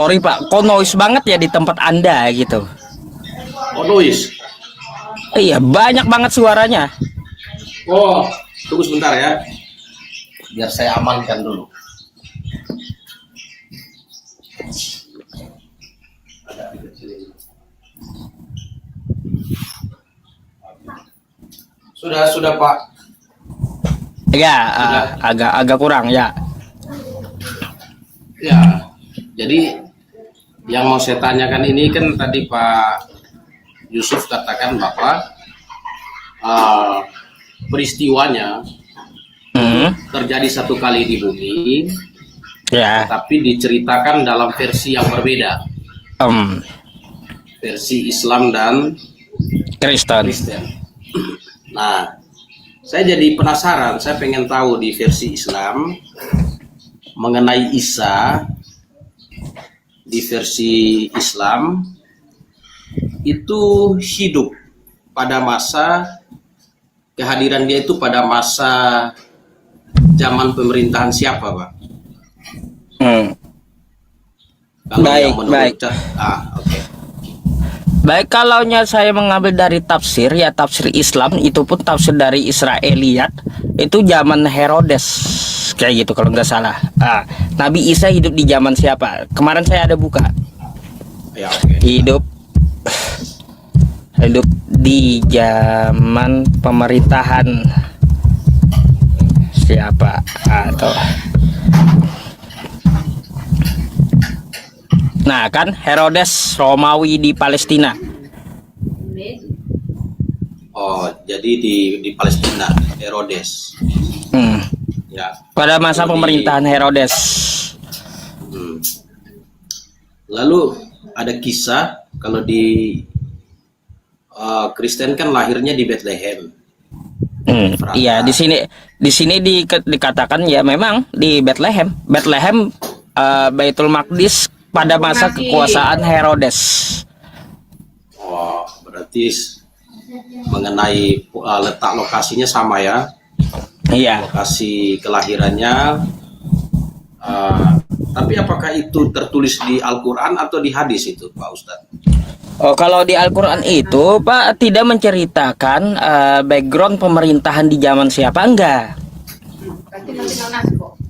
Sorry Pak, kok noise banget ya di tempat Anda gitu. Oh, noise. Iya, banyak banget suaranya. Oh, tunggu sebentar ya. Biar saya amankan dulu. Sudah Pak. Ya, agak kurang ya. Ya, jadi yang mau saya tanyakan ini kan tadi Pak Yusuf katakan bahwa peristiwanya terjadi satu kali di bumi, Ya. tapi diceritakan dalam versi yang berbeda, versi Islam dan Kristen. Nah, saya jadi penasaran, saya pengen tahu di versi Islam mengenai Isa. Di versi Islam itu hidup pada masa kehadiran dia itu pada masa zaman pemerintahan siapa, Pak? Kalau Baik, yang menurut baik. Oke. Baik, kalaunya saya mengambil dari tafsir ya, tafsir Islam itu pun tafsir dari Israeliat, itu zaman Herodes kayak gitu kalau nggak salah. Nabi Isa hidup di zaman siapa? Kemarin saya ada buka. Ya, oke. Hidup di zaman pemerintahan siapa atau nah kan Herodes Romawi di Palestina. Oh, jadi di Palestina, Herodes. Ya. Pada masa Kalau pemerintahan Herodes. Lalu ada kisah kalau di Kristen kan lahirnya di Bethlehem. Iya, di sini dikatakan ya memang di Bethlehem. Baitul Maqdis pada masa kekuasaan Herodes. Oh, berarti mengenai letak lokasinya sama ya? Iya. Lokasi kelahirannya. Tapi apakah itu tertulis di Al-Quran atau di hadis itu, Pak Ustadz? Oh, kalau di Al-Quran itu Pak tidak menceritakan background pemerintahan di zaman siapa, enggak.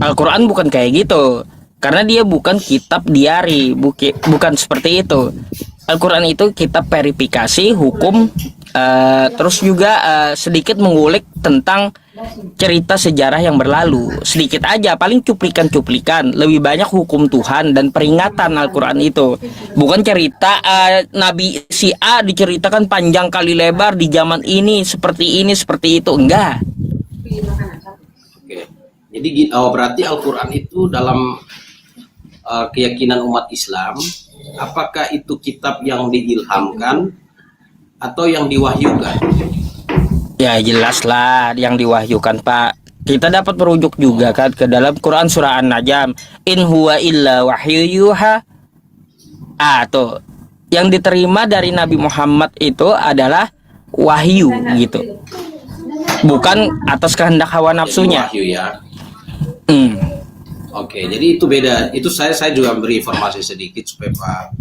Al-Quran bukan kayak gitu. Karena dia bukan kitab diari, bukan seperti itu. Al-Quran itu kitab verifikasi hukum, terus juga sedikit mengulik tentang cerita sejarah yang berlalu. Sedikit aja, paling cuplikan-cuplikan. Lebih banyak hukum Tuhan dan peringatan Al-Quran itu. Bukan cerita Nabi si A diceritakan panjang kali lebar di zaman ini, seperti itu. Enggak. Oke. Jadi berarti Al-Quran itu dalam keyakinan umat Islam, apakah itu kitab yang diilhamkan atau yang diwahyukan? Ya jelas lah yang diwahyukan Pak. Kita dapat merujuk juga kan ke dalam Quran surah An-Najm. In huwa illa wahyu yuha. Tuh. Yang diterima dari Nabi Muhammad itu adalah wahyu gitu. Bukan atas kehendak hawa nafsunya. Wahyu ya. Oke, jadi itu beda. Itu saya juga beri informasi sedikit supaya Pak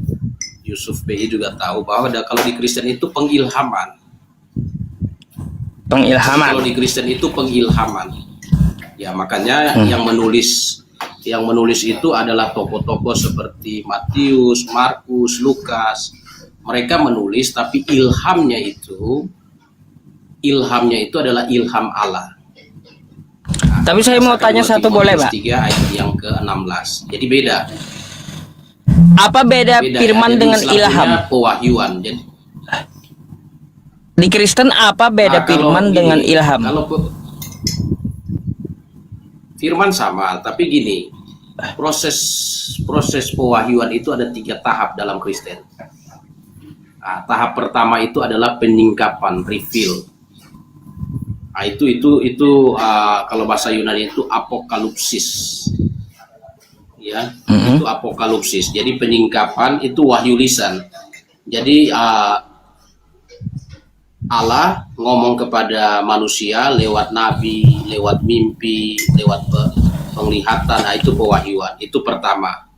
Yusuf PI juga tahu bahwa kalau di Kristen itu pengilhaman. Kalau di Kristen itu pengilhaman. Ya, makanya yang menulis itu adalah tokoh-tokoh seperti Matius, Markus, Lukas. Mereka menulis tapi ilhamnya itu adalah ilham Allah. Tapi saya mau tanya satu boleh, Pak? 3 ayat yang ke-16. Jadi beda. Apa beda firman ya, dengan ilham? Pewahyuan. Jadi di Kristen apa beda firman dengan ilham? Kalau firman sama, tapi gini, proses pewahyuan itu ada 3 tahap dalam Kristen. Tahap pertama itu adalah peningkapan, reveal. Itu kalau bahasa Yunani itu apokalipsis. Ya, itu apokalipsis. Jadi peningkapan itu wahyu lisan. Jadi Allah ngomong kepada manusia lewat nabi, lewat mimpi, lewat penglihatan. Itu pewahyuan. Itu pertama.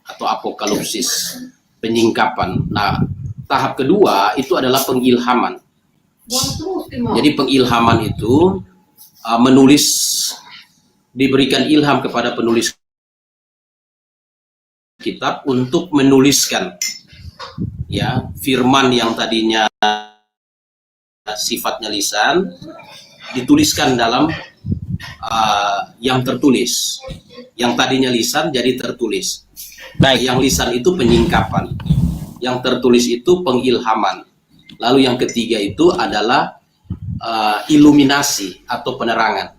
atau apokalipsis, penyingkapan. Nah, tahap kedua itu adalah pengilhaman. Jadi pengilhaman itu menulis, diberikan ilham kepada penulis kitab untuk menuliskan ya firman yang tadinya sifatnya lisan, dituliskan dalam yang tertulis. Yang tadinya lisan jadi tertulis. Baik. Yang lisan itu penyingkapan, yang tertulis itu pengilhaman. Lalu yang ketiga itu adalah iluminasi atau penerangan.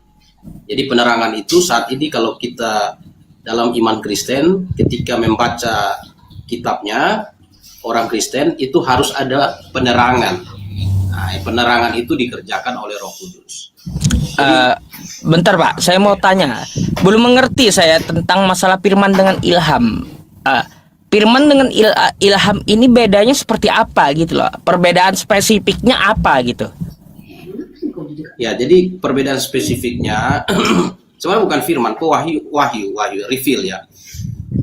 Jadi penerangan itu saat ini kalau kita dalam iman Kristen, ketika membaca kitabnya orang Kristen itu harus ada penerangan. Nah, penerangan itu dikerjakan oleh Roh Kudus. Bentar Pak, saya mau tanya. Belum mengerti saya tentang masalah firman dengan ilham. Firman dengan ilham ini bedanya seperti apa gitu loh? Perbedaan spesifiknya apa gitu? Ya, jadi perbedaan spesifiknya sebenarnya bukan firman, wahyu, reveal ya.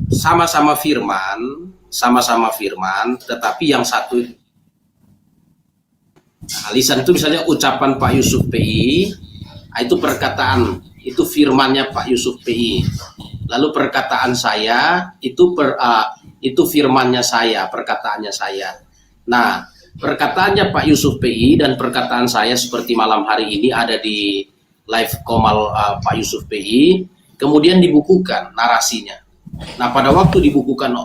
Sama-sama firman, tetapi yang satu lisan itu misalnya ucapan Pak Yusuf PI, itu perkataan, itu firmannya Pak Yusuf PI. Lalu perkataan saya itu firmannya saya, perkataannya saya. Nah, perkataannya Pak Yusuf PI dan perkataan saya seperti malam hari ini ada di live Komal Pak Yusuf PI, kemudian dibukukan narasinya. Nah, pada waktu dibukukan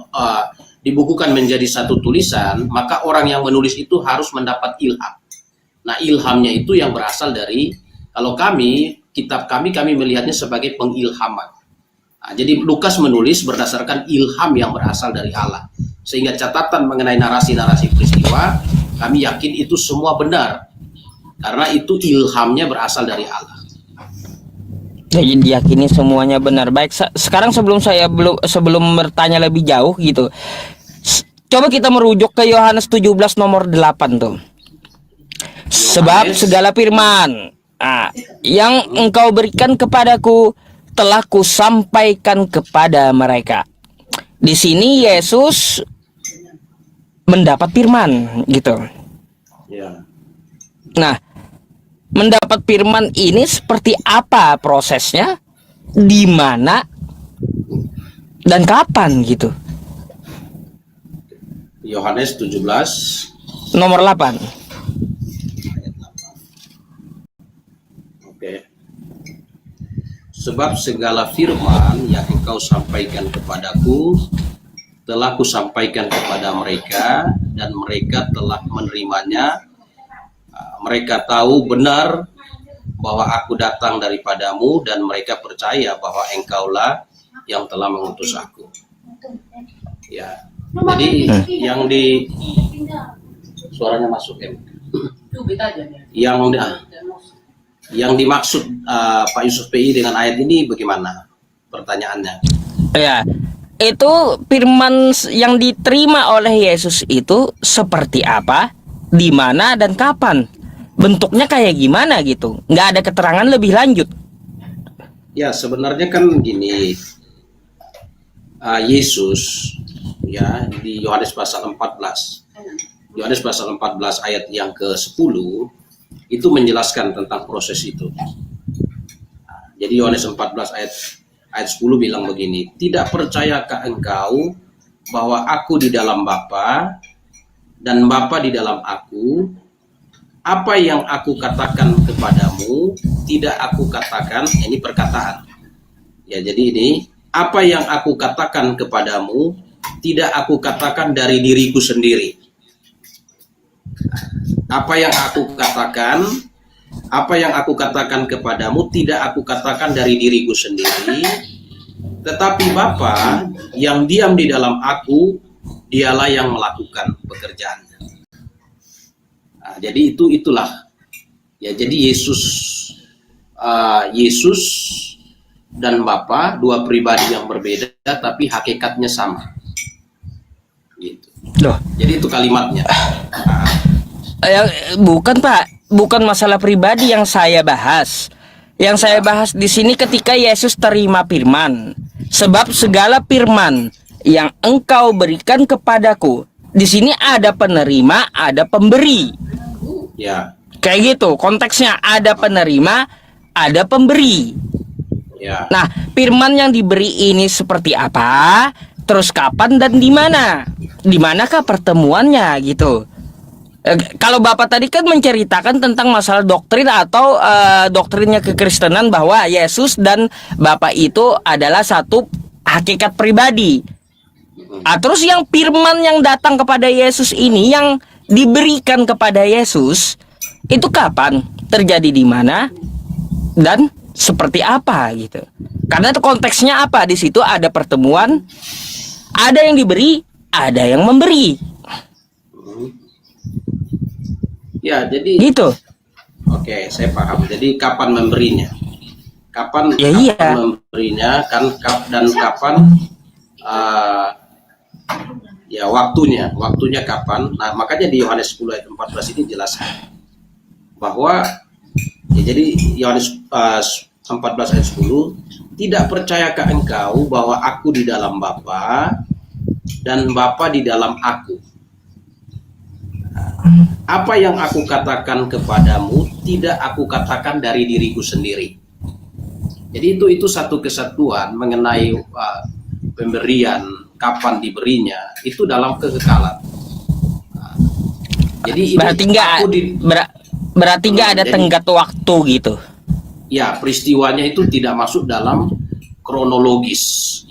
menjadi satu tulisan, maka orang yang menulis itu harus mendapat ilham. Nah, ilhamnya itu yang berasal dari, kalau kitab kami melihatnya sebagai pengilhaman. Nah, jadi Lukas menulis berdasarkan ilham yang berasal dari Allah. Sehingga catatan mengenai narasi-narasi peristiwa, kami yakin itu semua benar. Karena itu ilhamnya berasal dari Allah. Jadi diyakini semuanya benar. Baik, sekarang sebelum bertanya lebih jauh gitu, coba kita merujuk ke Yohanes 17 nomor 8 tuh. Sebab segala firman yang engkau berikan kepadaku telah kusampaikan kepada mereka. Di sini Yesus mendapat firman gitu. Ya. Nah, mendapat firman ini seperti apa prosesnya, di mana dan kapan gitu? Yohanes 17 nomor 8. ayat 8. Oke. Sebab segala firman yang engkau sampaikan kepadaku telah kusampaikan kepada mereka, dan mereka telah menerimanya. Mereka tahu benar bahwa aku datang daripadamu, dan mereka percaya bahwa engkaulah yang telah mengutus aku. Ya. Jadi suaranya masuk ya. Yang dimaksud Pak Yusuf PI dengan ayat ini bagaimana? Pertanyaannya. Ya, itu firman yang diterima oleh Yesus itu seperti apa, di mana dan kapan? Bentuknya kayak gimana gitu? Nggak ada keterangan lebih lanjut. Ya, sebenarnya kan gini. Yesus ya di Yohanes pasal 14. Yohanes pasal 14 ayat yang ke-10 itu menjelaskan tentang proses itu. Jadi Yohanes 14 ayat 10 bilang begini, tidak percayakah engkau bahwa aku di dalam Bapa dan Bapa di dalam aku? Apa yang aku katakan kepadamu tidak aku katakan, ini perkataan. Ya, jadi ini apa yang aku katakan kepadamu tidak aku katakan dari diriku sendiri. Apa yang aku katakan kepadamu tidak aku katakan dari diriku sendiri, tetapi Bapa yang diam di dalam aku, dialah yang melakukan pekerjaannya. Nah, jadi itulah ya. Jadi Yesus dan Bapa dua pribadi yang berbeda, tapi hakikatnya sama. Gitu. Loh. Jadi itu kalimatnya. Bukan Pak, bukan masalah pribadi yang saya bahas. Yang saya bahas di sini ketika Yesus terima firman. Sebab segala firman yang engkau berikan kepadaku. Di sini ada penerima, ada pemberi. Ya, Kayak gitu konteksnya, ada penerima, ada pemberi. ya. Nah, firman yang diberi ini seperti apa? Terus kapan dan di mana? Di manakah pertemuannya gitu? Kalau Bapak tadi kan menceritakan tentang masalah doktrin atau doktrinnya kekristenan bahwa Yesus dan Bapak itu adalah satu hakikat pribadi. Terus yang firman yang datang kepada Yesus ini, yang diberikan kepada Yesus, itu kapan? Terjadi di mana? Dan seperti apa gitu? Karena itu konteksnya apa? Di situ ada pertemuan, ada yang diberi, ada yang memberi. Ya, jadi Gitu. oke, saya paham. Jadi kapan memberinya? Kapan, Ya, kapan iya. memberinya kan dan kapan ya waktunya kapan? Nah, makanya di Yohanes 10 ayat 14 ini jelaskan bahwa ya, jadi Yohanes 14 ayat 10, tidak percayakah engkau bahwa aku di dalam Bapa dan Bapa di dalam aku? Apa yang aku katakan kepadamu tidak aku katakan dari diriku sendiri. Jadi itu satu kesatuan mengenai pemberian, kapan diberinya, itu dalam kekekalan. Jadi Berarti nggak berarti nggak ada jadi- tenggat waktu gitu. Ya, peristiwanya itu tidak masuk dalam kronologis.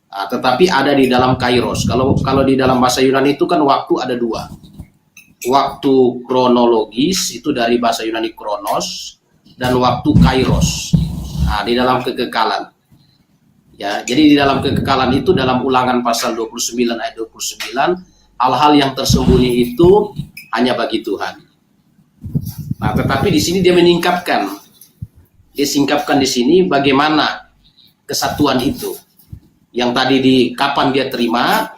Tetapi ada di dalam kairos. Kalau di dalam bahasa Yunani itu kan waktu ada dua. Waktu kronologis itu dari bahasa Yunani kronos, dan waktu kairos. Di dalam kekekalan. Ya, jadi di dalam kekekalan itu dalam Ulangan pasal 29 ayat 29, hal-hal yang tersembunyi itu hanya bagi Tuhan. Nah, tetapi di sini dia menyingkapkan. Dia singkapkan di sini bagaimana kesatuan itu. Yang tadi di kapan dia terima,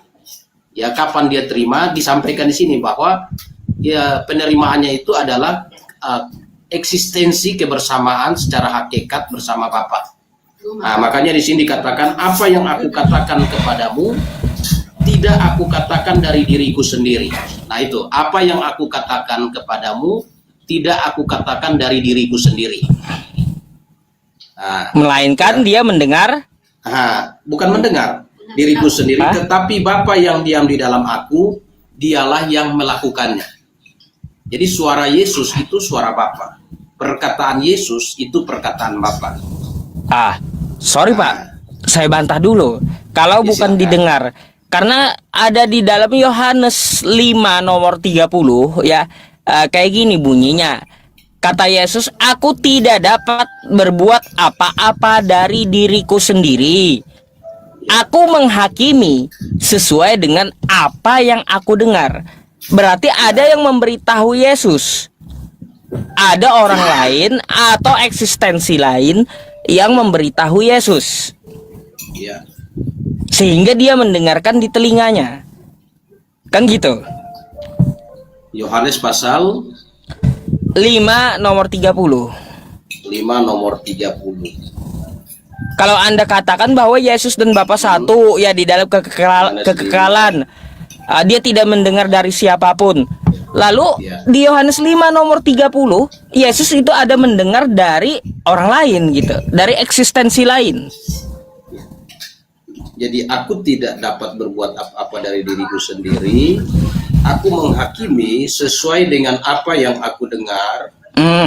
ya kapan dia terima disampaikan di sini bahwa ya penerimaannya itu adalah eksistensi kebersamaan secara hakikat bersama Bapa. Nah, makanya di sini dikatakan apa yang aku katakan kepadamu tidak aku katakan dari diriku sendiri. Nah, itu apa yang aku katakan kepadamu tidak aku katakan dari diriku sendiri. Melainkan dia mendengar. Bukan mendengar diriku sendiri, tetapi Bapa yang diam di dalam aku, dialah yang melakukannya. Jadi suara Yesus itu suara Bapa. Perkataan Yesus itu perkataan Bapa. Sorry Pak, saya bantah dulu. Kalau bukan silakan. didengar, karena ada di dalam Yohanes 5 nomor 30 ya, kayak gini bunyinya. Kata Yesus, aku tidak dapat berbuat apa-apa dari diriku sendiri. Aku menghakimi sesuai dengan apa yang aku dengar. Berarti ada yang memberitahu Yesus. Ada orang lain atau eksistensi lain yang memberitahu Yesus. Ya. Sehingga dia mendengarkan di telinganya. Kan gitu. Yohanes pasal 5 nomor 30. 5 nomor 30. Kalau Anda katakan bahwa Yesus dan Bapa satu ya di dalam kekekalan, dia tidak mendengar dari siapapun. Lalu di Yohanes 5 nomor 30, Yesus itu ada mendengar dari orang lain gitu, dari eksistensi lain. Jadi aku tidak dapat berbuat apa-apa dari diriku sendiri. Aku menghakimi sesuai dengan apa yang aku dengar,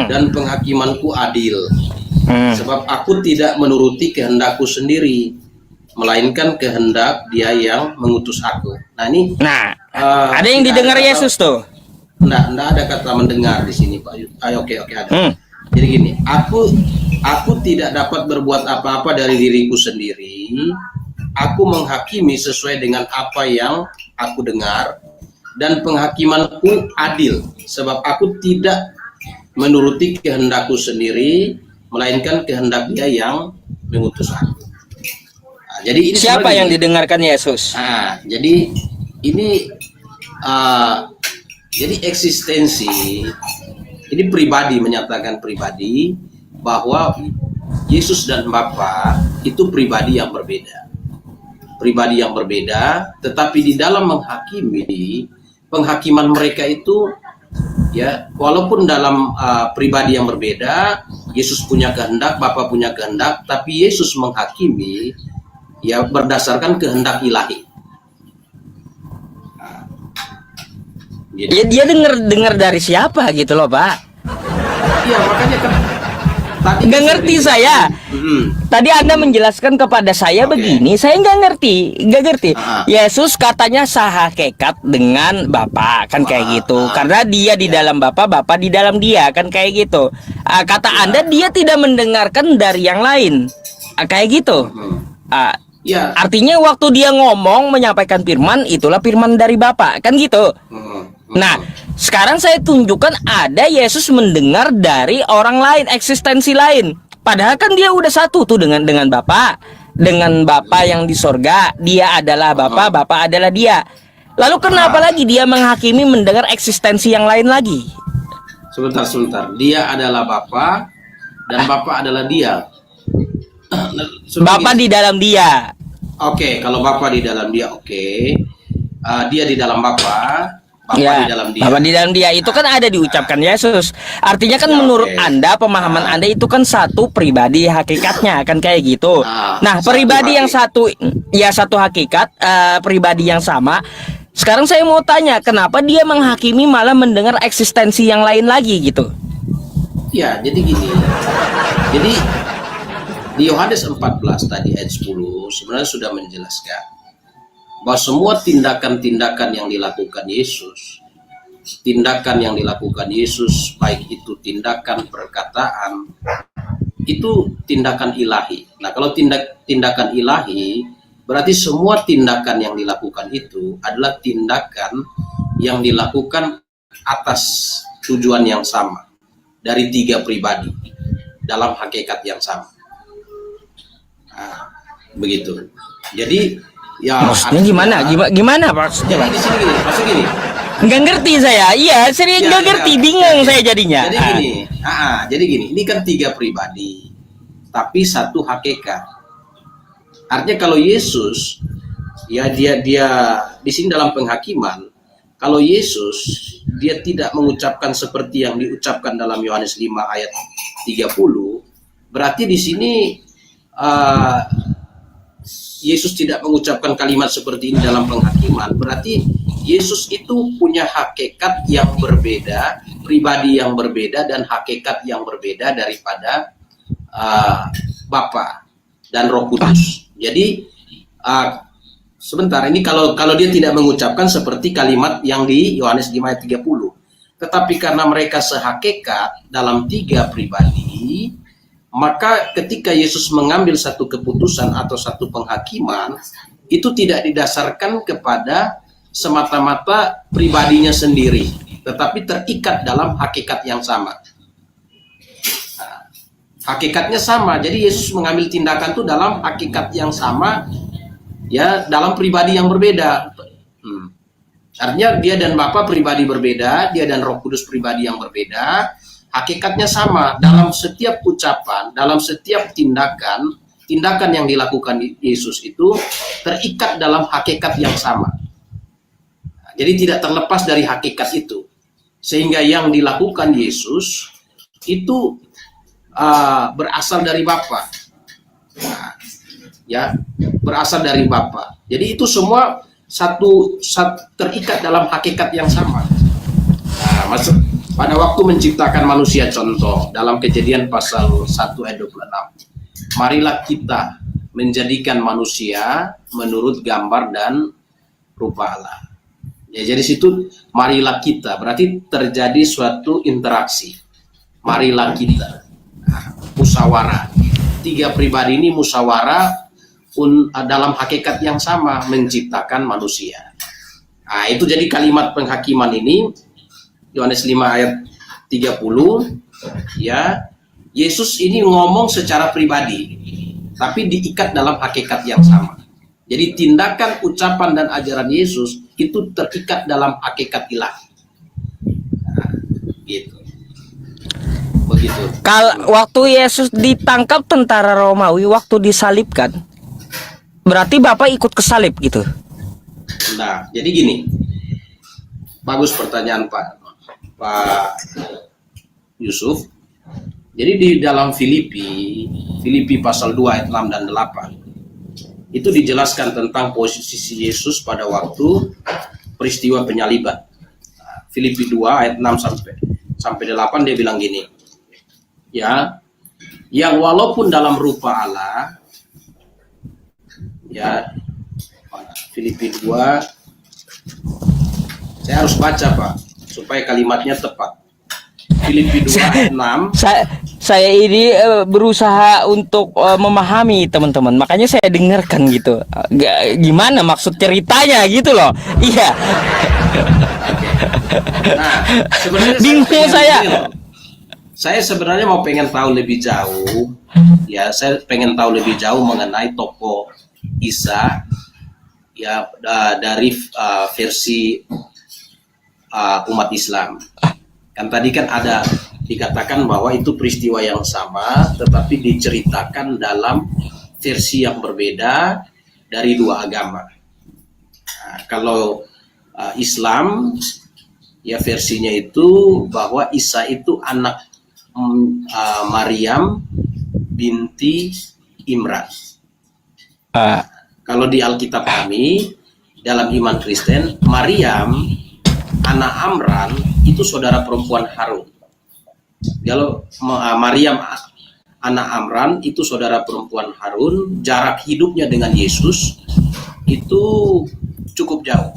dan penghakimanku adil. Sebab aku tidak menuruti kehendakku sendiri, melainkan kehendak Dia yang mengutus aku. Nah ini. Ada yang didengar Yesus tuh. Enggak ada kata mendengar di sini, Pak. Oke ada. Jadi gini, aku tidak dapat berbuat apa-apa dari diriku sendiri. Aku menghakimi sesuai dengan apa yang aku dengar, dan penghakimanku adil, sebab aku tidak menuruti kehendakku sendiri, melainkan kehendak Dia yang mengutus aku. Jadi ini siapa yang didengarkan Yesus? Jadi ini jadi eksistensi ini pribadi, menyatakan pribadi bahwa Yesus dan Bapa itu pribadi yang berbeda. pribadi yang berbeda, tetapi di dalam menghakimi, penghakiman mereka itu ya walaupun dalam pribadi yang berbeda, Yesus punya kehendak, Bapa punya kehendak, tapi Yesus menghakimi ya berdasarkan kehendak ilahi. Gitu. Ya dia dengar dari siapa gitu loh, Pak. Iya, makanya kan tadi Nggak ngerti saya. Tadi Anda menjelaskan kepada saya begini, saya nggak ngerti. Yesus katanya sahakekat dengan Bapa, kan kayak gitu. Karena dia di dalam Bapa, Bapa di dalam dia, kan kayak gitu. Kata Anda dia tidak mendengarkan dari yang lain, kayak gitu. Artinya waktu dia ngomong menyampaikan firman, itulah firman dari Bapa, kan gitu. Nah, sekarang saya tunjukkan ada Yesus mendengar dari orang lain, eksistensi lain. Padahal kan dia udah satu tuh dengan Bapa, dengan Bapa yang di sorga. Dia adalah Bapa, Bapa adalah dia. Lalu kenapa lagi dia menghakimi mendengar eksistensi yang lain lagi? Sebentar. Dia adalah Bapa dan Bapa adalah dia. Bapa di dalam dia. Oke, kalau Bapa di dalam dia, oke. Dia di dalam Bapa. Bapa di dalam dia. Bapa di dalam dia itu kan ada diucapkan Yesus. Artinya kan menurut Anda, pemahaman Anda itu kan satu pribadi hakikatnya, kan kayak gitu. Nah, pribadi yang satu ya satu hakikat, pribadi yang sama. Sekarang saya mau tanya, kenapa dia menghakimi malah mendengar eksistensi yang lain lagi gitu? Ya, jadi gini. Jadi di Yohanes 14 tadi ayat 10 sebenarnya sudah menjelaskan bahwa semua tindakan-tindakan yang dilakukan Yesus, baik itu tindakan perkataan, itu tindakan ilahi. Nah, kalau tindakan ilahi, berarti semua tindakan yang dilakukan itu adalah tindakan yang dilakukan atas tujuan yang sama dari tiga pribadi dalam hakikat yang sama. Nah, begitu. Jadi ya, maksudnya gimana maksudnya? Jadi di sini gini, maksud gini. Nggak ngerti saya. Iya, serius nggak ngerti, bingung saya jadinya. Jadi gini, ini kan tiga pribadi, tapi satu hakikat. Artinya kalau Yesus, ya dia di sini dalam penghakiman, kalau Yesus dia tidak mengucapkan seperti yang diucapkan dalam Yohanes 5 ayat 30, berarti di sini Yesus tidak mengucapkan kalimat seperti ini dalam penghakiman, berarti Yesus itu punya hakikat yang berbeda, pribadi yang berbeda, dan hakikat yang berbeda daripada Bapa dan Roh Kudus. Jadi sebentar, ini kalau dia tidak mengucapkan seperti kalimat yang di Yohanes 5 ayat 30, tetapi karena mereka sehakikat dalam tiga pribadi, maka ketika Yesus mengambil satu keputusan atau satu penghakiman, itu tidak didasarkan kepada semata-mata pribadinya sendiri, tetapi terikat dalam hakikat yang sama. Nah, hakikatnya sama, jadi Yesus mengambil tindakan itu dalam hakikat yang sama, ya dalam pribadi yang berbeda. Artinya dia dan Bapa pribadi berbeda, dia dan Roh Kudus pribadi yang berbeda. Hakikatnya sama dalam setiap ucapan, dalam setiap tindakan yang dilakukan Yesus itu terikat dalam hakikat yang sama. Jadi tidak terlepas dari hakikat itu. Sehingga yang dilakukan Yesus itu berasal dari Bapa. Ya, berasal dari Bapa. Jadi itu semua satu terikat dalam hakikat yang sama. Nah, pada waktu menciptakan manusia, contoh dalam Kejadian pasal 1 ayat 26, marilah kita menjadikan manusia menurut gambar dan rupa Allah. Ya, jadi situ marilah kita berarti terjadi suatu interaksi. Marilah kita, musyawarah. Tiga pribadi ini musyawarah dalam hakikat yang sama, menciptakan manusia. Nah, itu jadi kalimat penghakiman ini Yohanes 5 ayat 30, ya, Yesus ini ngomong secara pribadi, tapi diikat dalam hakikat yang sama. Jadi tindakan, ucapan, dan ajaran Yesus itu terikat dalam hakikat ilahi. Nah, gitu. Begitu. Kalau waktu Yesus ditangkap tentara Romawi, waktu disalibkan, Berarti Bapak ikut ke salib gitu. Nah, jadi gini. Bagus pertanyaan Pak Yusuf. Jadi di dalam Filipi pasal 2 ayat 6 dan 8 itu dijelaskan tentang posisi Yesus pada waktu peristiwa penyaliban. Filipi 2 ayat 6 sampai 8 dia bilang gini. Ya, yang walaupun dalam rupa Allah, ya, Filipi 2, saya harus baca Pak supaya kalimatnya tepat. Filipi 2 ayat 6. Saya ini berusaha untuk memahami teman-teman, makanya saya dengarkan gitu. Gimana maksud ceritanya gitu loh. Iya. Nah, sebenarnya bingung saya. Saya sebenarnya mau pengen tahu lebih jauh. Ya, saya pengen tahu lebih jauh mengenai tokoh Isa. Ya, dari versi umat Islam. Kan tadi kan ada dikatakan bahwa itu peristiwa yang sama tetapi diceritakan dalam versi yang berbeda dari dua agama. Nah, kalau Islam ya versinya itu bahwa Isa itu anak Maryam binti Imran. Kalau di Alkitab kami dalam iman Kristen, Maryam anak Amran itu saudara perempuan Harun. Kalau Maryam anak Amran itu saudara perempuan Harun, jarak hidupnya dengan Yesus itu cukup jauh.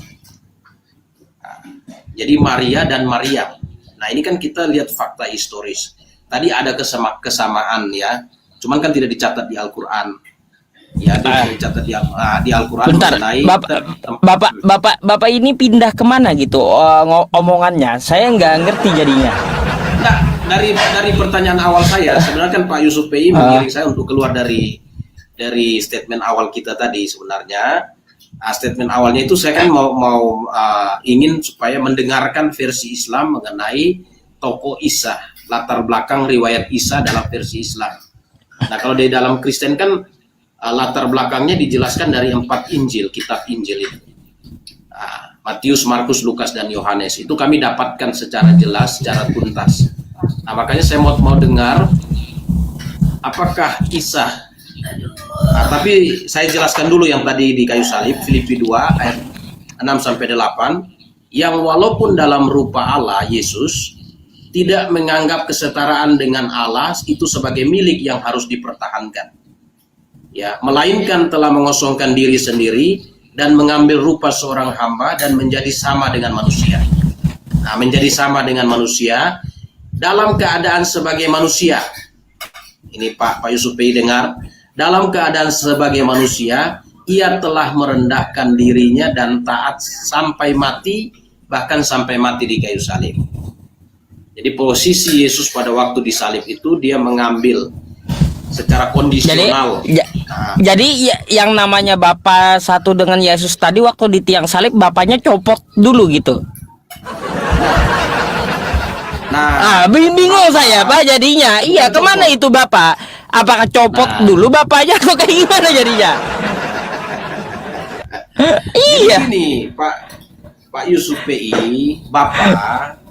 Jadi Maria dan Maryam. Nah ini kan kita lihat fakta historis. Tadi ada kesamaan ya, cuman kan tidak dicatat di Al-Quran. Ya, dicatat di Al-Quran. Bentar, Bapak ini pindah kemana gitu omongannya? Saya nggak ngerti jadinya. Nah, dari pertanyaan awal saya, sebenarnya kan Pak Yusuf PI mengiring saya untuk keluar dari statement awal kita tadi sebenarnya. Statement awalnya itu saya kan mau ingin supaya mendengarkan versi Islam mengenai tokoh Isa, latar belakang riwayat Isa dalam versi Islam. Nah, kalau di dalam Kristen kan latar belakangnya dijelaskan dari 4 Injil, kitab Injil itu. Matius, Markus, Lukas, dan Yohanes. Itu kami dapatkan secara jelas, secara tuntas. Nah, makanya saya mau dengar apakah Isa. Tapi saya jelaskan dulu yang tadi di kayu salib, Filipi 2 ayat 6 sampai 8, yang walaupun dalam rupa Allah Yesus tidak menganggap kesetaraan dengan Allah itu sebagai milik yang harus dipertahankan. Ya, melainkan telah mengosongkan diri sendiri dan mengambil rupa seorang hamba dan menjadi sama dengan manusia. Nah, menjadi sama dengan manusia dalam keadaan sebagai manusia. Ini Pak Yusuf P. dengar. Dalam keadaan sebagai manusia, ia telah merendahkan dirinya dan taat sampai mati, bahkan sampai mati di kayu salib. Jadi posisi Yesus pada waktu di salib itu dia mengambil secara kondisional. Jadi yang namanya Bapak satu dengan Yesus tadi waktu di tiang salib, Bapaknya copot dulu gitu. Nah, bingung saya Pak jadinya. Iya, kemana itu Bapak? Apakah copot dulu Bapaknya atau kayak gimana jadinya? Iya. Ini Pak Yusuf PI, Bapak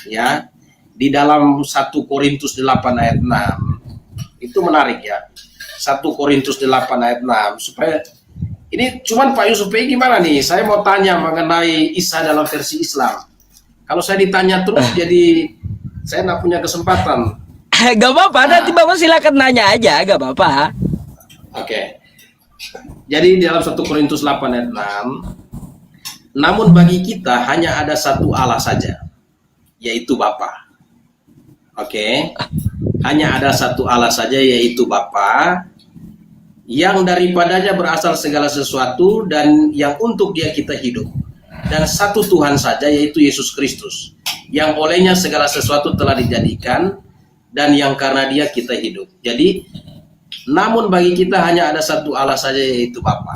ya di dalam 1 Korintus 8 ayat 6 itu menarik ya. 1 Korintus 8 ayat 6 supaya ini cuman Pak Yusuf PI gimana nih? Saya mau tanya mengenai Isa dalam versi Islam. Kalau saya ditanya terus jadi saya nggak punya kesempatan. Gak apa-apa, nanti Bapak silakan nanya aja, gak apa-apa. Oke. Jadi dalam 1 Korintus 8 ayat 6, namun bagi kita hanya ada satu Allah saja, yaitu Bapa. Oke. Hanya ada satu Allah saja, yaitu Bapa, yang daripadanya berasal segala sesuatu dan yang untuk Dia kita hidup. Dan satu Tuhan saja, yaitu Yesus Kristus, yang olehnya segala sesuatu telah dijadikan dan yang karena Dia kita hidup. Jadi, namun bagi kita hanya ada satu Allah saja, yaitu Bapa.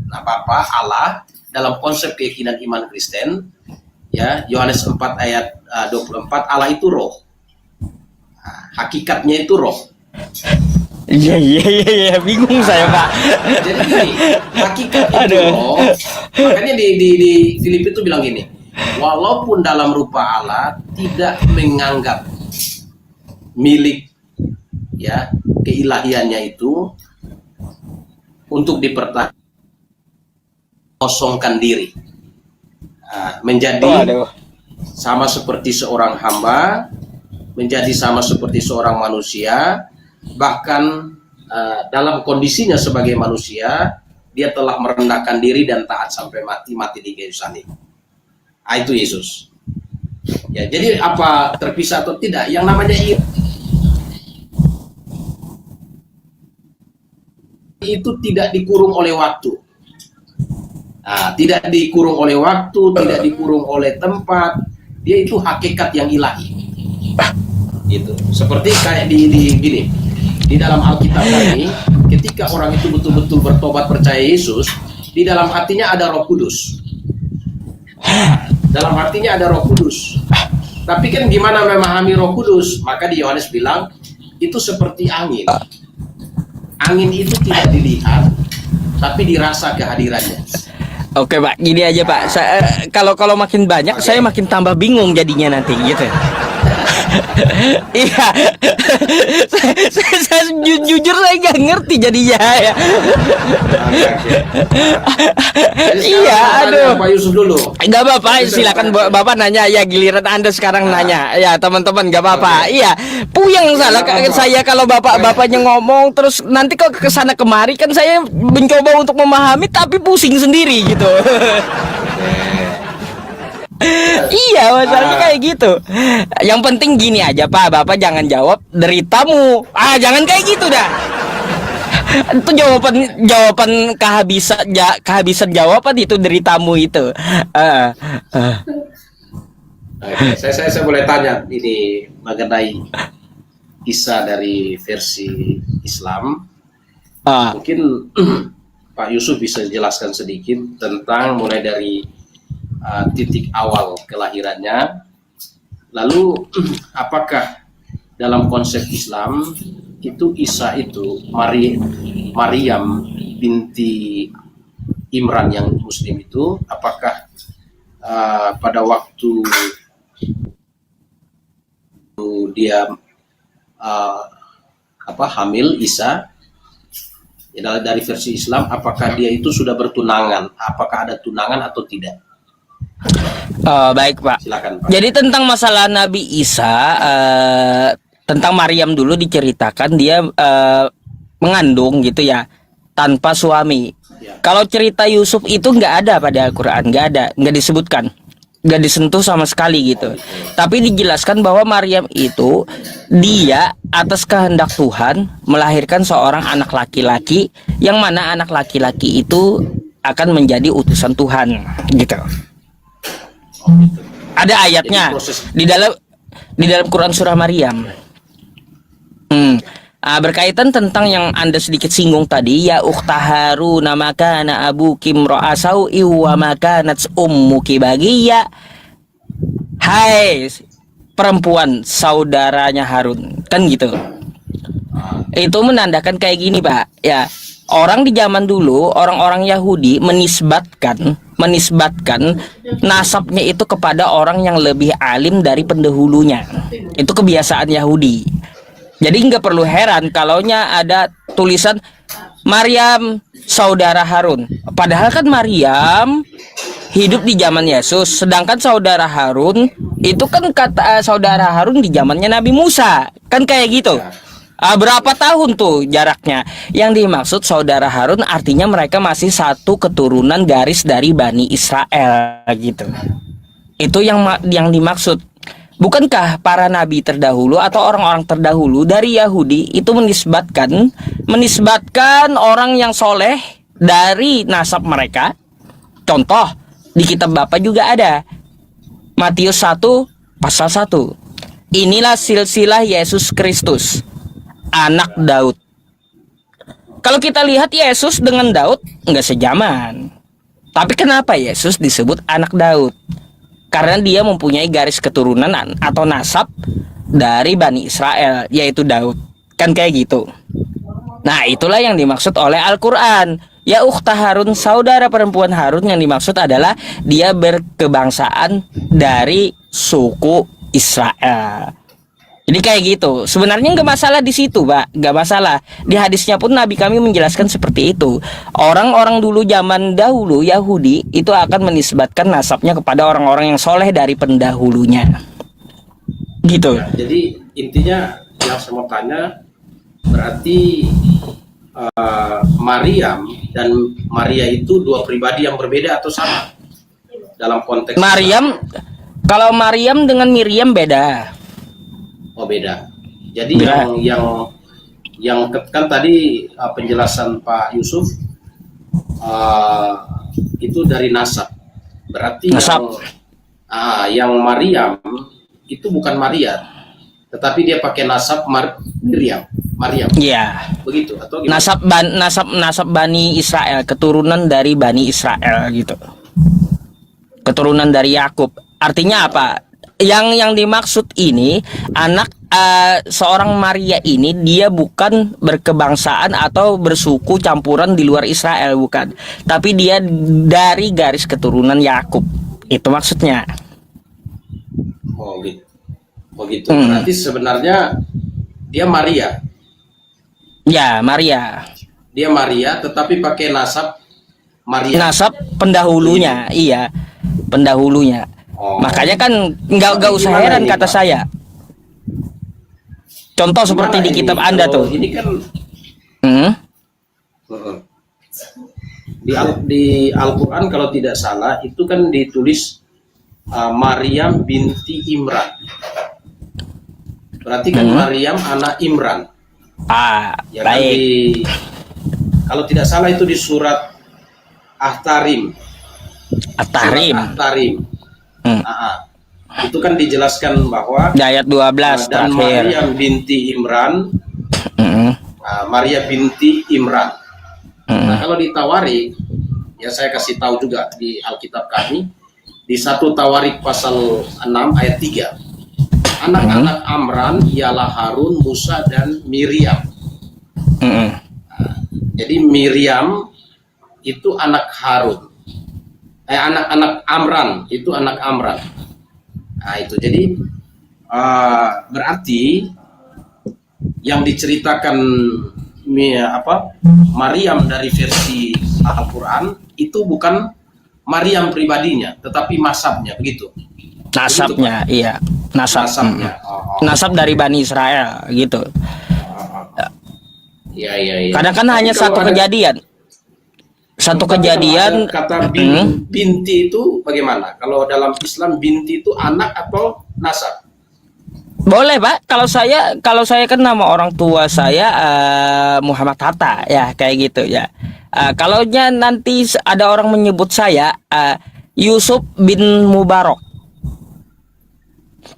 Nah, Bapa, Allah, dalam konsep keyakinan iman Kristen, ya, Yohanes 4 ayat 24, Allah itu roh. Nah, hakikatnya itu roh. Iya, iya, iya, iya, bingung saya, Pak. Jadi gini, hakikat itu Aduh. loh. Makanya di Filipi itu bilang gini, walaupun dalam rupa Allah tidak menganggap milik ya keilahiannya itu untuk dipertahankan, kosongkan diri. Nah, menjadi Waduh. sama seperti seorang hamba, menjadi sama seperti seorang manusia, bahkan dalam kondisinya sebagai manusia, dia telah merendahkan diri dan taat sampai mati di kayu salib. Itu Yesus. Ya, jadi apa terpisah atau tidak? Yang namanya itu tidak dikurung oleh waktu. Tidak dikurung oleh waktu, tidak dikurung oleh tempat. Dia itu hakikat yang ilahi. Gitu. Seperti kayak di gini. Di dalam Alkitab ini, ketika orang itu betul-betul bertobat percaya Yesus, di dalam hatinya ada Roh Kudus. Dalam hatinya ada Roh Kudus. Tapi kan gimana memahami Roh Kudus? Maka di Yohanes bilang, itu seperti angin. Angin itu tidak dilihat, tapi dirasa kehadirannya. Oke, Pak, gini aja, Pak. Kalau makin banyak, saya makin tambah bingung jadinya nanti, gitu. Iya, saya jujur saya nggak ngerti jadinya ya. Iya, aduh. Pak Yusuf dulu. Gak apa-apa, silakan Bapak nanya ya, giliran Anda sekarang nanya. Ya, teman-teman gak apa-apa. Iya, puyeng salah saya kalau bapaknya ngomong terus nanti kok ke sana kemari, kan saya mencoba untuk memahami tapi pusing sendiri gitu. Iya, masalahnya kayak gitu. Yang penting gini aja, Pak, Bapak jangan jawab deritamu. Jangan kayak gitu dah. Itu jawaban kehabisan jawaban itu deritamu itu. Saya boleh tanya ini mengenai kisah dari versi Islam. Mungkin Pak Yusuf bisa jelaskan sedikit tentang mulai dari titik awal kelahirannya, lalu apakah dalam konsep Islam itu Isa itu Maryam binti Imran yang Muslim itu, apakah pada waktu dia hamil Isa, ya, dari versi Islam, apakah dia itu sudah bertunangan, apakah ada tunangan atau tidak? Baik, Pak. Silakan, Pak. Jadi tentang masalah Nabi Isa, tentang Maryam dulu diceritakan dia mengandung gitu ya, tanpa suami. Ya. Kalau cerita Yusuf itu nggak ada pada Al-Quran, nggak disebutkan, nggak disentuh sama sekali gitu. Tapi dijelaskan bahwa Maryam itu dia atas kehendak Tuhan melahirkan seorang anak laki-laki, yang mana anak laki-laki itu akan menjadi utusan Tuhan gitu. Ada ayatnya di dalam Quran surah Maryam. Berkaitan tentang yang Anda sedikit singgung tadi, ya ukhta Harun maka kana abuki imra'a sau'i wa ma kanat ummuki baghiya. Hai perempuan saudaranya Harun, kan gitu. Itu menandakan kayak gini, Pak. Ya, orang di zaman dulu, orang-orang Yahudi menisbatkan nasabnya itu kepada orang yang lebih alim dari pendahulunya. Itu kebiasaan Yahudi. Jadi nggak perlu heran kalaunya ada tulisan Maryam saudara Harun. Padahal kan Maryam hidup di zaman Yesus, sedangkan saudara Harun itu kan kata saudara Harun di zamannya Nabi Musa. Kan kayak gitu. Berapa tahun tuh jaraknya? Yang dimaksud saudara Harun artinya mereka masih satu keturunan garis dari Bani Israel gitu. Itu yang dimaksud. Bukankah para nabi terdahulu atau orang-orang terdahulu dari Yahudi itu menisbatkan orang yang soleh dari nasab mereka? Contoh di kitab Bapak juga ada Matius 1 pasal 1. Inilah silsilah Yesus Kristus, anak Daud. Kalau kita lihat Yesus dengan Daud nggak sejaman. Tapi kenapa Yesus disebut anak Daud? Karena dia mempunyai garis keturunan atau nasab dari Bani Israel, yaitu Daud. Kan kayak gitu. Nah, itulah yang dimaksud oleh Al-Quran. Ya ukhta Harun, saudara perempuan Harun, yang dimaksud adalah dia berkebangsaan dari suku Israel. Jadi kayak gitu. Sebenarnya nggak masalah di situ, Pak. Nggak masalah. Di hadisnya pun Nabi kami menjelaskan seperti itu. Orang-orang dulu zaman dahulu Yahudi itu akan menisbatkan nasabnya kepada orang-orang yang soleh dari pendahulunya. Gitu. Ya, jadi intinya yang saya mau tanya, berarti Maryam dan Maria itu dua pribadi yang berbeda atau sama dalam konteks Maryam, kalau Maryam dengan Miriam beda. Oh, beda. Jadi Beda. yang kan tadi penjelasan Pak Yusuf itu dari nasab. Berarti Nasab. yang Maryam itu bukan Maria, tetapi dia pakai nasab Maryam. Iya. Begitu atau gimana? Nasab Bani Israel, keturunan dari Bani Israel gitu. Keturunan dari Yakub. Artinya apa? Yang dimaksud ini anak seorang Maria ini dia bukan berkebangsaan atau bersuku campuran di luar Israel, bukan. Tapi dia dari garis keturunan Yakub. Itu maksudnya. Oh gitu. Oh gitu. Berarti sebenarnya dia Maria. Ya, Maria. Dia Maria tetapi pakai nasab Maria. Nasab pendahulunya, iya. Pendahulunya. Oh. Makanya kan nggak usah Gimana heran ini, kata Pak? saya. Contoh seperti Gimana di ini? kitab Anda Kalau tuh. Ini kan Hmm? di Al-Quran kalau tidak salah itu kan ditulis Maryam binti Imran. Berarti kan Maryam anak Imran. Ya kan, Baik. kalau tidak salah itu di surat At-Tahrim. At-Tahrim. Surat At-Tahrim. Itu kan dijelaskan bahwa Di ayat 12 dan terakhir. Maryam binti Imran, Mm-mm. Maria binti Imran. Mm-mm. Nah, kalau di Tawarik, ya saya kasih tahu juga di Alkitab kami, di 1 Tawarik pasal 6 ayat 3. Anak-anak Amran ialah Harun, Musa, dan Miriam. Mm-mm. Jadi Miriam itu anak Harun. Anak-anak Amran itu anak Amran. Nah itu jadi berarti yang diceritakan Maryam dari versi Al-Quran itu bukan Maryam pribadinya, tetapi masabnya, begitu. Nasabnya, iya. Nasabnya. Nasab dari Bani Israel gitu. Iya. Kadang kan Tapi hanya kalau satu ada- kejadian. Satu tapi kalau kejadian. ada kata binti itu bagaimana? Kalau dalam Islam binti itu anak atau nasab? Boleh, Pak. Kalau saya kan nama orang tua saya Muhammad Hatta ya, kayak gitu ya. Kalau nanti ada orang menyebut saya Yusuf bin Mubarak,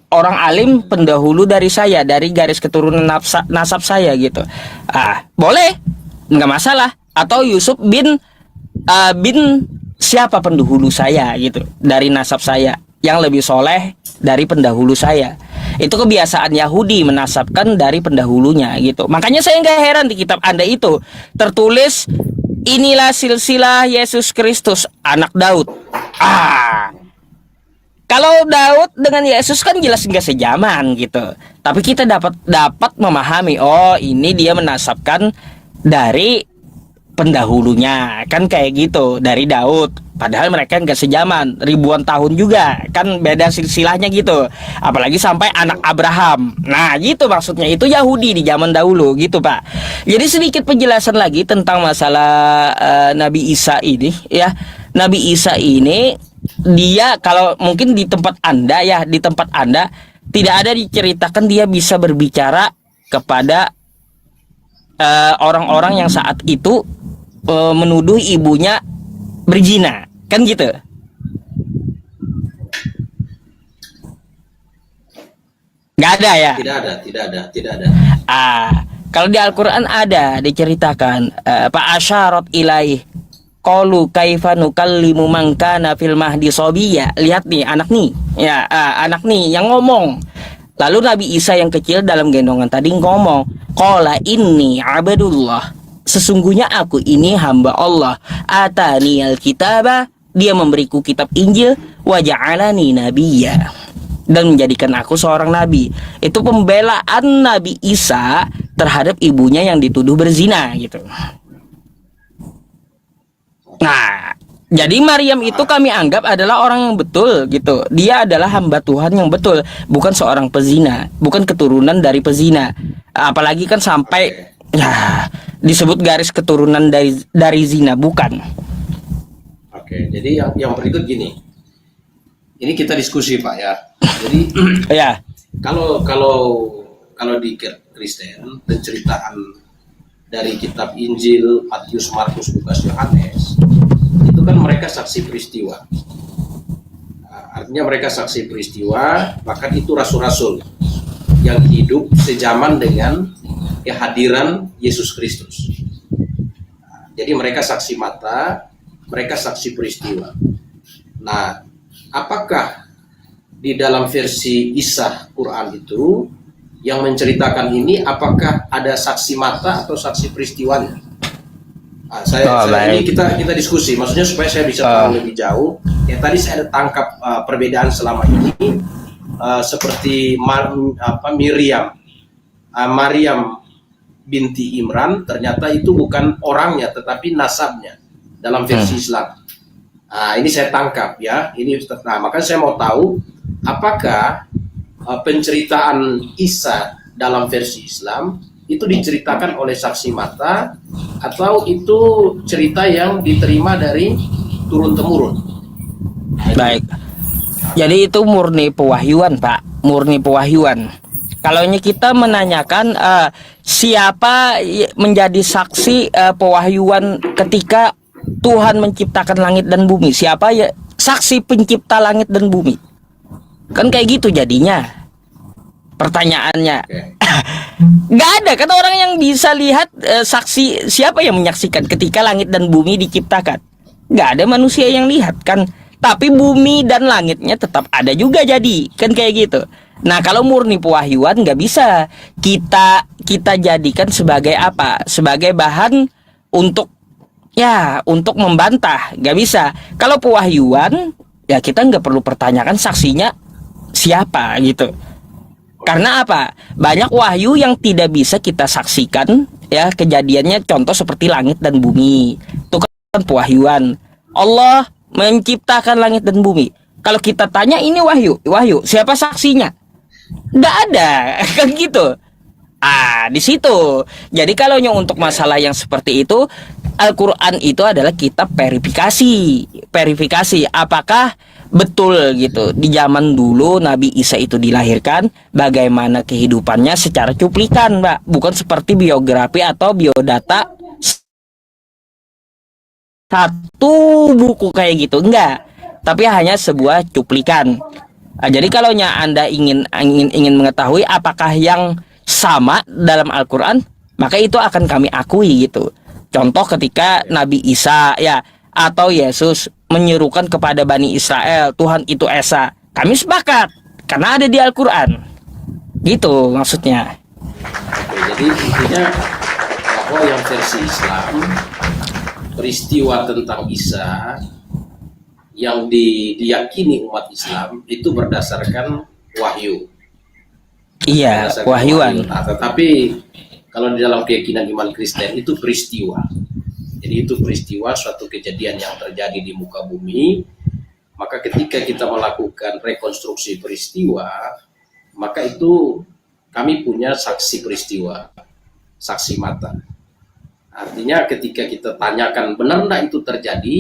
orang alim pendahulu dari saya, dari garis keturunan nasab saya gitu. Boleh, nggak masalah. Atau Yusuf bin siapa pendahulu saya gitu, dari nasab saya yang lebih soleh dari pendahulu saya. Itu kebiasaan Yahudi menasabkan dari pendahulunya gitu. Makanya saya nggak heran di kitab Anda itu tertulis inilah silsilah Yesus Kristus anak Daud. Kalau Daud dengan Yesus kan jelas nggak sejaman gitu. Tapi kita dapat memahami, oh ini dia menasabkan dari pendahulunya, kan kayak gitu, dari Daud. Padahal mereka nggak sejaman, ribuan tahun juga, kan beda silsilahnya gitu. Apalagi sampai anak Abraham. Nah gitu maksudnya, itu Yahudi di zaman dahulu gitu, Pak. Jadi sedikit penjelasan lagi tentang masalah Nabi Isa ini ya. Nabi Isa ini dia, kalau mungkin di tempat Anda ya, di tempat Anda tidak ada diceritakan dia bisa berbicara kepada orang-orang yang saat itu menuduh ibunya berzina, kan gitu. Nggak ada ya? Tidak ada. Kalau di Al-Quran ada diceritakan Pak asyarat ilaih qalu kaifa nukallimu man kana fil mahdi sabiyya. Lihat nih anak nih ya, anak nih yang ngomong. Lalu Nabi Isa yang kecil dalam gendongan tadi ngomong, qala inni abdullah sesungguhnya aku ini hamba Allah. Ataniyal kitaba, dia memberiku kitab Injil, wa ja'alani nabiyya, dan menjadikan aku seorang nabi. Itu pembelaan Nabi Isa terhadap ibunya yang dituduh berzina gitu. Nah, jadi Maryam itu kami anggap adalah orang yang betul gitu. Dia adalah hamba Tuhan yang betul, bukan seorang pezina, bukan keturunan dari pezina. Apalagi kan sampai ya disebut garis keturunan dari zina, bukan. Oke, jadi yang berikut gini. Ini kita diskusi Pak ya. Jadi Ya, kalau kalau di Kristen penceritaan dari kitab Injil Matius, Markus, Lukas, Yohanes itu kan mereka saksi peristiwa. Nah, artinya mereka saksi peristiwa, bahkan itu rasul-rasul yang hidup sejaman dengan kehadiran Yesus Kristus. Nah, jadi mereka saksi mata, mereka saksi peristiwa. Nah, apakah di dalam versi Isa Quran itu yang menceritakan ini, apakah ada saksi mata atau saksi peristiwanya? Nah, ini kita diskusi, maksudnya supaya saya bisa tahu lebih jauh. Ya tadi saya ada tangkap perbedaan selama ini seperti Maryam binti Imran, ternyata itu bukan orangnya tetapi nasabnya dalam versi Islam. Nah, ini saya tangkap ya. Nah, makanya saya mau tahu apakah penceritaan Isa dalam versi Islam itu diceritakan oleh saksi mata atau itu cerita yang diterima dari turun-temurun. baik. Jadi itu murni pewahyuan, Pak, murni pewahyuan. Kalau kita menanyakan siapa menjadi saksi pewahyuan ketika Tuhan menciptakan langit dan bumi, siapa ya saksi pencipta langit dan bumi? Kan kayak gitu jadinya pertanyaannya. Nggak ada kan orang yang bisa lihat saksi, siapa yang menyaksikan ketika langit dan bumi diciptakan? Nggak ada manusia yang lihat kan, tapi bumi dan langitnya tetap ada juga, jadi kan kayak gitu. Nah, kalau murni pewahyuan nggak bisa kita jadikan sebagai apa? Sebagai bahan untuk membantah, nggak bisa. Kalau pewahyuan ya kita nggak perlu pertanyakan saksinya siapa gitu. Karena apa? Banyak wahyu yang tidak bisa kita saksikan ya kejadiannya, contoh seperti langit dan bumi. Itu kan pewahyuan. Allah menciptakan langit dan bumi. Kalau kita tanya ini wahyu, siapa saksinya? Nggak ada, kan gitu. Di situ. Jadi kalau untuk masalah yang seperti itu, Al-Quran itu adalah kitab verifikasi apakah betul gitu di zaman dulu Nabi Isa itu dilahirkan, bagaimana kehidupannya secara cuplikan, Mbak, bukan seperti biografi atau biodata satu buku kayak gitu, enggak, tapi hanya sebuah cuplikan. Jadi kalau Anda ingin mengetahui apakah yang sama dalam Al-Quran, maka itu akan kami akui gitu. Contoh ketika Nabi Isa ya atau Yesus menyerukan kepada Bani Israel, Tuhan itu Esa, kami sepakat karena ada di Al-Quran. Gitu maksudnya. Oke, jadi intinya bahwa yang versi Islam, peristiwa tentang Isa yang diyakini umat Islam itu berdasarkan wahyu. Iya, wahyuan. Nah, tetapi kalau di dalam keyakinan iman Kristen itu peristiwa. Jadi itu peristiwa, suatu kejadian yang terjadi di muka bumi. Maka ketika kita melakukan rekonstruksi peristiwa, maka itu kami punya saksi peristiwa, saksi mata. Artinya ketika kita tanyakan benar enggak itu terjadi,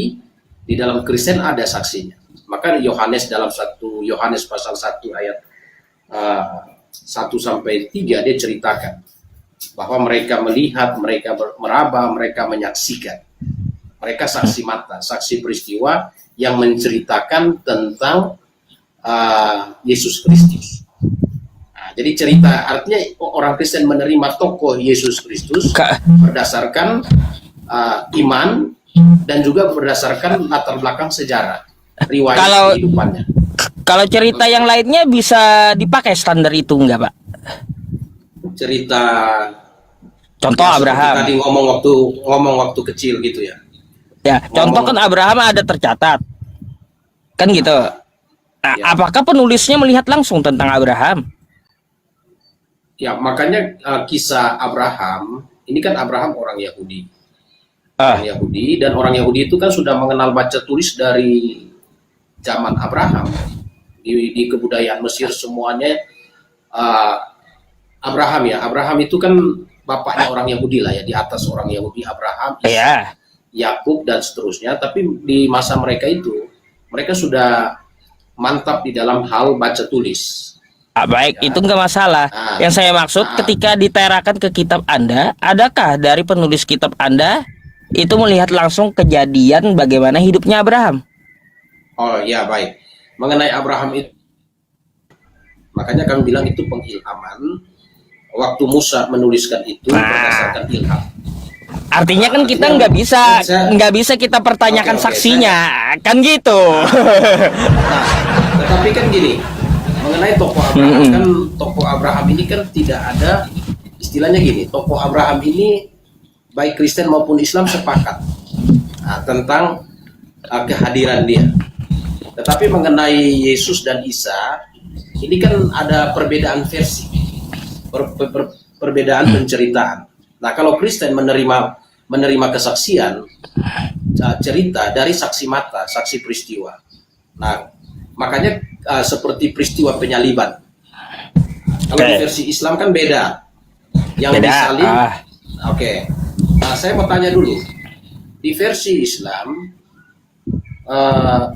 di dalam Kristen ada saksinya. Maka Yohanes dalam Yohanes pasal 1 ayat 1 sampai 3 dia ceritakan bahwa mereka melihat, mereka meraba, mereka menyaksikan. Mereka saksi mata, saksi peristiwa yang menceritakan tentang Yesus Kristus. Nah, jadi cerita, artinya orang Kristen menerima tokoh Yesus Kristus berdasarkan iman dan juga berdasarkan latar belakang sejarah, riwayat kehidupannya. Kalau cerita yang lainnya bisa dipakai standar itu enggak, Pak? Cerita Contoh Ya, seperti Abraham. tadi ngomong waktu kecil gitu ya. Ya, contoh kan Abraham ada tercatat. Kan gitu. Nah, Ya. apakah penulisnya melihat langsung tentang Abraham? Ya, makanya kisah Abraham, ini kan Abraham orang Yahudi. Ah, Orang Yahudi, dan orang Yahudi itu kan sudah mengenal baca tulis dari zaman Abraham. Di kebudayaan Mesir semuanya Abraham ya. Abraham itu kan bapaknya orang Yahudi lah ya, di atas orang Yahudi Abraham, Ishak, ya. Yakub dan seterusnya. Tapi di masa mereka itu, mereka sudah mantap di dalam hal baca tulis. Baik, Ya. itu nggak masalah. Ah, Yang saya maksud ah. ketika diterakan ke kitab Anda, adakah dari penulis kitab Anda itu melihat langsung kejadian bagaimana hidupnya Abraham? Oh ya, baik. Mengenai Abraham itu, makanya kami bilang itu pengilhaman. Waktu Musa menuliskan itu berdasarkan ilham. Artinya kan kita nggak bisa kita pertanyakan Oke, saksinya, kan gitu. Nah, tetapi kan gini, mengenai tokoh Abraham, kan tokoh Abraham ini kan tidak ada, istilahnya gini, tokoh Abraham ini baik Kristen maupun Islam sepakat tentang kehadiran dia. Tetapi mengenai Yesus dan Isa, ini kan ada perbedaan versi, perbedaan penceritaan. Nah, kalau Kristen menerima kesaksian, cerita dari saksi mata, saksi peristiwa. Nah, makanya seperti peristiwa penyaliban. Kalau di versi Islam kan beda. Yang Beda. disalib. Oke. Nah, saya mau tanya dulu. Di versi Islam,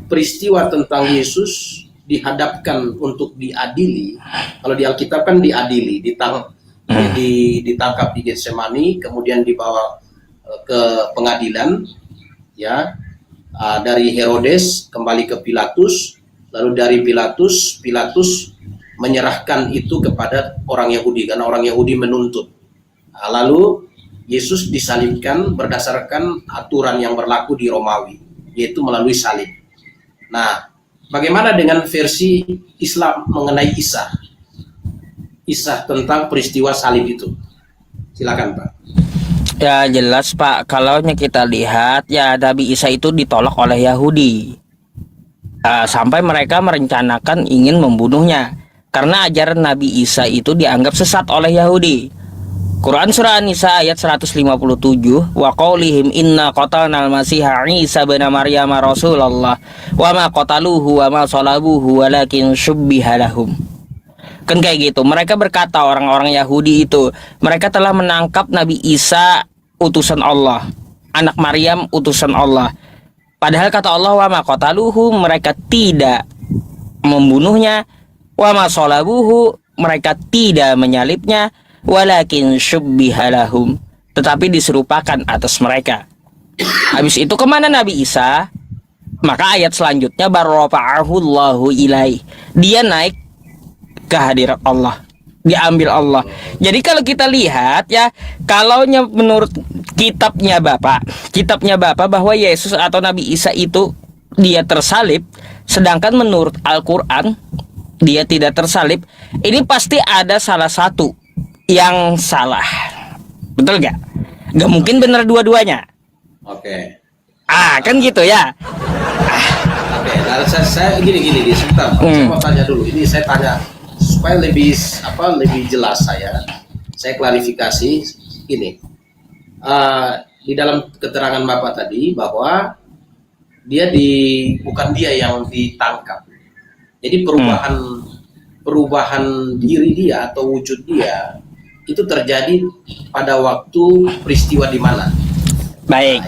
peristiwa tentang Yesus dihadapkan untuk diadili. Kalau di Alkitab kan diadili, ditangkap di Getsemani, kemudian dibawa ke pengadilan, ya, dari Herodes kembali ke Pilatus, lalu dari Pilatus menyerahkan itu kepada orang Yahudi karena orang Yahudi menuntut. Lalu Yesus disalibkan berdasarkan aturan yang berlaku di Romawi, yaitu melalui salib. Nah, bagaimana dengan versi Islam mengenai Isa? Kisah tentang peristiwa salib itu. Silakan, Pak. Ya jelas Pak, kalau kita lihat ya Nabi Isa itu ditolak oleh Yahudi sampai mereka merencanakan ingin membunuhnya karena ajaran Nabi Isa itu dianggap sesat oleh Yahudi. Quran surah An-Nisa ayat 157, wa qaulihim inna qatalna al-masiha Isa bin Maryam Rasulullah wa ma qataluhu wa ma salabuhu walakin syubbiha lahum. Kan kayak gitu. Mereka berkata, orang-orang Yahudi itu, mereka telah menangkap Nabi Isa utusan Allah, anak Maryam utusan Allah. Padahal kata Allah, wa ma qataluhu, mereka tidak membunuhnya, wa ma salabuhu, mereka tidak menyalibnya, walakin syubbiha lahum, tetapi diserupakan atas mereka. Habis itu kemana Nabi Isa? Maka ayat selanjutnya barrafa'ahu Allahu ilaih, dia naik ke hadirat Allah, diambil Allah. Jadi kalau kita lihat ya, kalau menurut kitabnya Bapak bahwa Yesus atau Nabi Isa itu dia tersalib, sedangkan menurut Al-Quran dia tidak tersalib, ini pasti ada salah satu yang salah. Betul gak? Gak mungkin benar dua-duanya. Oke. Kan gitu ya. Oke, nah saya gini sebentar, Pak. Saya mau tanya dulu. Ini saya tanya supaya lebih jelas saya klarifikasi ini. Di dalam keterangan Bapak tadi bahwa bukan dia yang ditangkap. Jadi perubahan diri dia atau wujud dia itu terjadi pada waktu peristiwa di mana? Baik.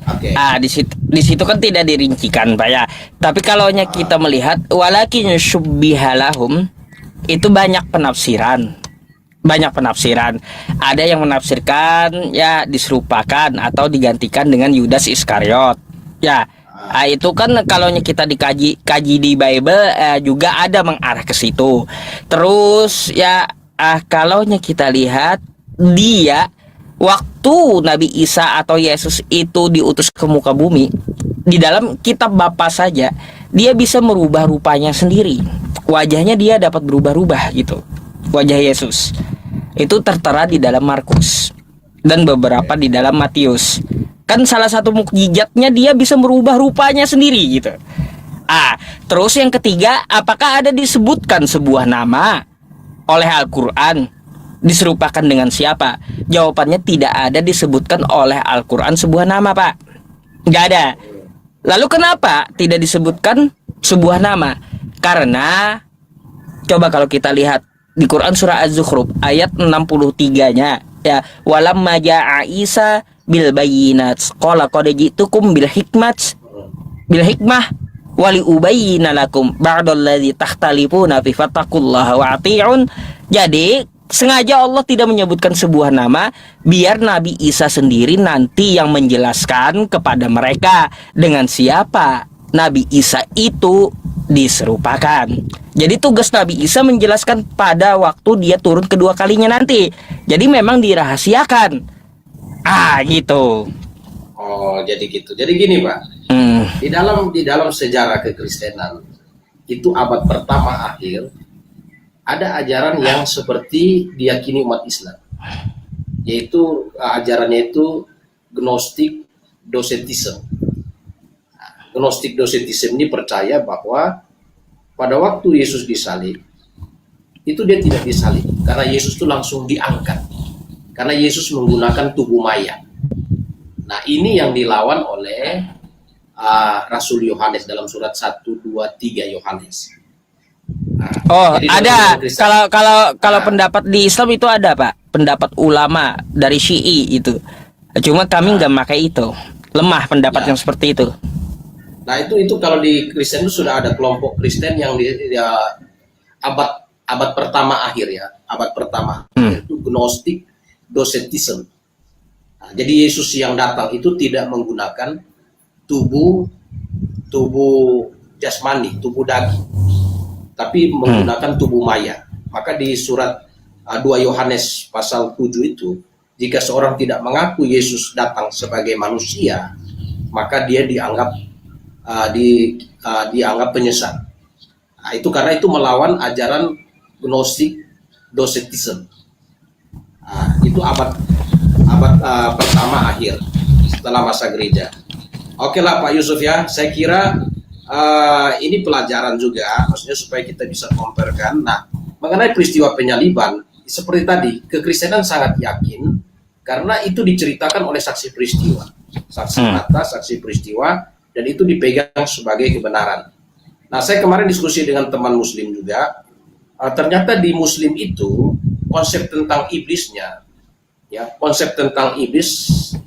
Oke. Di situ kan tidak dirincikan, Pak ya. Tapi kalau kita melihat walakin syubbihalahum, itu banyak penafsiran. Ada yang menafsirkan ya diserupakan atau digantikan dengan Yudas Iskariot. Ya. Itu kan kalau kita kaji di Bible juga ada mengarah ke situ. Terus ya kalau kita lihat dia waktu Nabi Isa atau Yesus itu diutus ke muka bumi, di dalam kitab Bapa saja dia bisa merubah rupanya sendiri. Wajahnya dia dapat berubah-ubah gitu. Wajah Yesus itu tertera di dalam Markus. dan beberapa di dalam Matius. Kan salah satu mukjizatnya dia bisa merubah rupanya sendiri gitu. Terus yang ketiga, apakah ada disebutkan sebuah nama oleh Al-Quran? Diserupakan dengan siapa? Jawabannya tidak ada disebutkan oleh Al-Quran sebuah nama, Pak. Nggak ada. Lalu kenapa tidak disebutkan sebuah nama? Karena coba kalau kita lihat di Quran surah Az-Zukhruf ayat 63-nya ya, walamma ja'a Isa bil bayyinat qala qad ji'tukum bil hikmah wali ubayyina lakum ba'dalladzi takhtalifuna fi fattaqullaha wa ati'un. Jadi sengaja Allah tidak menyebutkan sebuah nama biar Nabi Isa sendiri nanti yang menjelaskan kepada mereka dengan siapa Nabi Isa itu diserupakan. Jadi tugas Nabi Isa menjelaskan pada waktu dia turun kedua kalinya nanti. Jadi memang dirahasiakan. Gitu. Oh, jadi gitu. Jadi gini, Pak. Di dalam sejarah kekristenan itu abad pertama akhir ada ajaran yang seperti diyakini umat Islam. Yaitu ajarannya itu Gnostic Docetism. Gnostic Docetism ini percaya bahwa pada waktu Yesus disalib, itu dia tidak disalib karena Yesus itu langsung diangkat. Karena Yesus menggunakan tubuh mayat. Nah, ini yang dilawan oleh Rasul Yohanes dalam surat 1, 2, 3 Yohanes. Ada. Kalau pendapat di Islam itu ada, Pak. Pendapat ulama dari Syi'i itu. Cuma kami nggak pakai itu. Lemah pendapat yang seperti itu. Nah, itu kalau di Kristen itu sudah ada kelompok Kristen yang di abad pertama akhir ya, abad pertama itu Gnostic Docetism. Nah, jadi Yesus yang datang itu tidak menggunakan tubuh jasmani, tubuh daging, tapi menggunakan tubuh maya. Maka di surat 2 Yohanes pasal 7 itu, jika seorang tidak mengaku Yesus datang sebagai manusia, maka dia dianggap penyesat. Nah, itu karena itu melawan ajaran Gnostic Docetism. Itu abad pertama akhir setelah masa gereja. Oke lah Pak Yusuf ya, saya kira ini pelajaran juga, maksudnya supaya kita bisa comparekan. Nah, mengenai peristiwa penyaliban, seperti tadi, kekristenan sangat yakin karena itu diceritakan oleh saksi peristiwa, saksi mata, saksi peristiwa, dan itu dipegang sebagai kebenaran. Nah, saya kemarin diskusi dengan teman Muslim juga, ternyata di Muslim itu konsep tentang iblisnya, ya konsep tentang iblis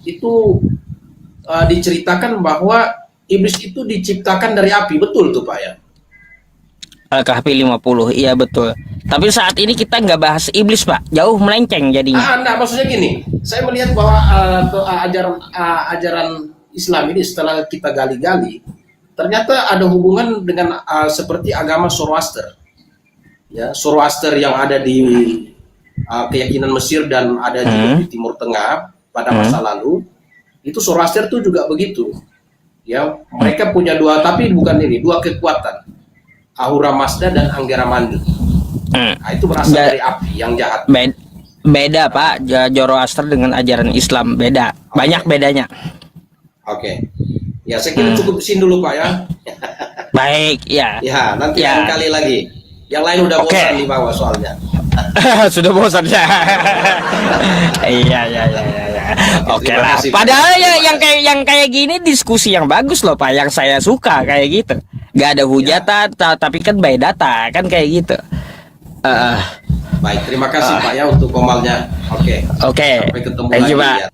itu diceritakan bahwa iblis itu diciptakan dari api, betul tuh Pak ya? Al-Kahfi 50, iya betul. Tapi saat ini kita nggak bahas iblis Pak, jauh melenceng jadinya. Nah, maksudnya gini, saya melihat bahwa ajaran Islam ini setelah kita gali-gali, ternyata ada hubungan dengan seperti agama Zoroaster. Ya, Zoroaster yang ada di keyakinan Mesir dan ada juga di Timur Tengah pada masa lalu, itu Zoroaster itu juga begitu. Ya, mereka punya dua, tapi bukan ini, dua kekuatan, Ahura Mazda dan Anggara Mandu. Nah, itu berasal dari api yang jahat. Beda Pak, Zoroaster dengan ajaran Islam beda, banyak bedanya. Oke. Ya, saya kira cukup di sini dulu Pak ya. Baik, ya. Ya, nanti lain kali lagi. Yang lain udah bosan di bawah soalnya. Sudah bosan ya. Iya. Oke lah. Padahal yang kayak gini diskusi yang bagus loh Pak, yang saya suka kayak gitu. Gak ada hujatan, tapi kan by data kan kayak gitu. Baik, terima kasih Pak ya untuk komalnya. Oke. Sampai ketemu lagi lagi Pak. Ya.